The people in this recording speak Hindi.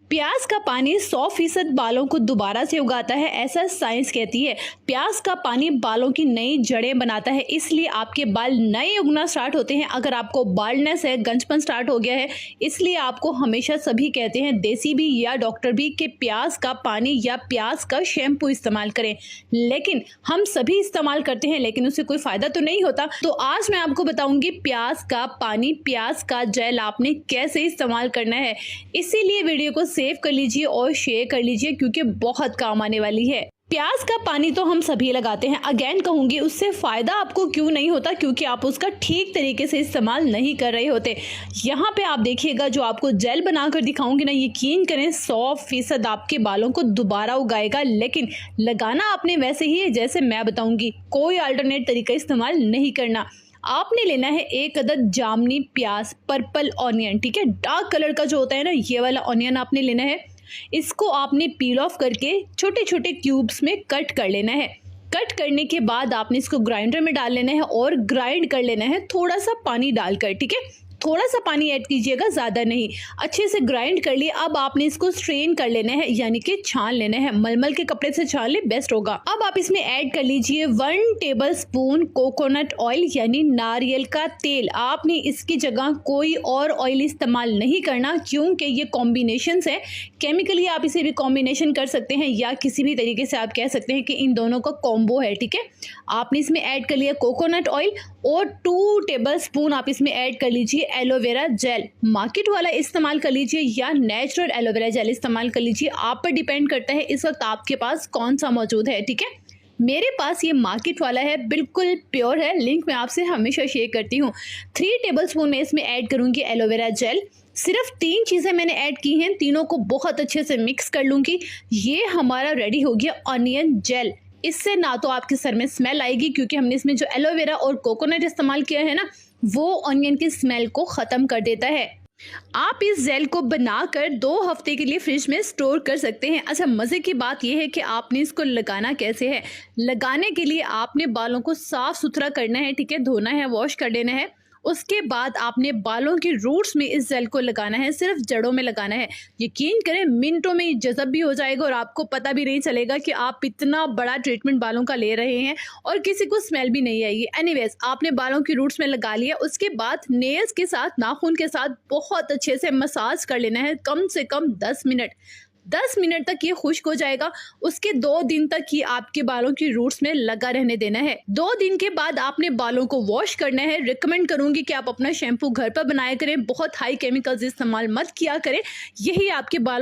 प्याज का पानी 100% बालों को दोबारा से उगाता है, ऐसा साइंस कहती है। प्याज का पानी बालों की नई जड़ें बनाता है, इसलिए आपके बाल नए उगना स्टार्ट होते हैं। अगर आपको बाल्डनेस है, गंजपन स्टार्ट हो गया है, इसलिए आपको हमेशा सभी कहते हैं, देसी भी या डॉक्टर भी, कि प्याज का पानी या प्याज का शैम्पू इस्तेमाल करें। लेकिन हम सभी इस्तेमाल करते हैं, लेकिन उससे कोई फायदा तो नहीं होता। तो आज मैं आपको बताऊंगी प्याज का पानी, प्याज का जेल आपने कैसे इस्तेमाल करना है। इसीलिए वीडियो को सेव कर लीजिए और शेयर कर लीजिए, क्योंकि बहुत काम आने वाली है। प्याज का पानी तो हम सभी लगाते हैं, अगेन कहूंगी उससे फायदा आपको क्यों नहीं होता, क्योंकि आप उसका ठीक तरीके से इस्तेमाल नहीं कर रहे होते। यहाँ पे आप देखिएगा, जो आपको जेल बनाकर दिखाऊंगी ना, यकीन करें 100% आपके बालों को दोबारा उगाएगा। लेकिन लगाना आपने वैसे ही है जैसे मैं बताऊंगी, कोई अल्टरनेट तरीका इस्तेमाल नहीं करना। आपने लेना है 1 अदद जामनी प्याज, पर्पल ऑनियन, ठीक है, डार्क कलर का जो होता है ना, ये वाला ऑनियन आपने लेना है। इसको आपने पील ऑफ करके छोटे छोटे क्यूब्स में कट कर लेना है। कट करने के बाद आपने इसको ग्राइंडर में डाल लेना है और ग्राइंड कर लेना है, थोड़ा सा पानी डालकर, ठीक है, थोड़ा सा पानी ऐड कीजिएगा, ज़्यादा नहीं। अच्छे से ग्राइंड कर लिए। अब आपने इसको स्ट्रेन कर लेना है, यानी कि छान लेना है। मलमल के कपड़े से छान ले, बेस्ट होगा। अब आप इसमें ऐड कर लीजिए 1 टेबलस्पून कोकोनट ऑयल, यानी नारियल का तेल। आपने इसकी जगह कोई और ऑयल इस्तेमाल नहीं करना, क्योंकि ये कॉम्बिनेशंस है। केमिकली आप इसे भी कॉम्बिनेशन कर सकते हैं, या किसी भी तरीके से आप कह सकते हैं कि इन दोनों का कॉम्बो है, ठीक है। आपने इसमें ऐड कर लिया कोकोनट ऑयल और 2 टेबलस्पून आप इसमें ऐड कर लीजिए एलोवेरा जेल। मार्केट वाला इस्तेमाल कर लीजिए या नेचुरल एलोवेरा जेल इस्तेमाल कर लीजिए, आप पर डिपेंड करता है इस वक्त आपके पास कौन सा मौजूद है, ठीक है। मेरे पास ये मार्केट वाला है, बिल्कुल प्योर है, लिंक मैं आपसे हमेशा शेयर करती हूँ। 3 टेबलस्पून में इसमें ऐड करूँगी एलोवेरा जेल। सिर्फ 3 चीज़ें मैंने ऐड की हैं, तीनों को बहुत अच्छे से मिक्स कर लूँगी। ये हमारा रेडी हो गया ऑनियन जेल। इससे ना तो आपके सर में स्मेल आएगी, क्योंकि हमने इसमें जो एलोवेरा और कोकोनट इस्तेमाल किया है ना, वो ऑनियन की स्मेल को ख़त्म कर देता है। आप इस जेल को बनाकर 2 हफ्ते के लिए फ्रिज में स्टोर कर सकते हैं। अच्छा, मज़े की बात यह है कि आपने इसको लगाना कैसे है। लगाने के लिए आपने बालों को साफ़ सुथरा करना है, ठीक है, धोना है, वॉश कर लेना है। उसके बाद आपने बालों की रूट्स में इस जेल को लगाना है, सिर्फ जड़ों में लगाना है। यकीन करें मिनटों में ये जज़ब भी हो जाएगा और आपको पता भी नहीं चलेगा कि आप इतना बड़ा ट्रीटमेंट बालों का ले रहे हैं, और किसी को स्मेल भी नहीं आएगी। एनीवेज, आपने बालों की रूट्स में लगा लिया। उसके बाद नेल्स के साथ, नाखून के साथ बहुत अच्छे से मसाज कर लेना है, कम से कम 10 मिनट। 10 मिनट तक ये खुश्क हो जाएगा। उसके 2 दिन तक ये आपके बालों की रूट्स में लगा रहने देना है। 2 दिन के बाद आपने बालों को वॉश करना है। रिकमेंड करूंगी कि आप अपना शैम्पू घर पर बनाया करें, बहुत हाई केमिकल्स इस्तेमाल मत किया करें, यही आपके बालों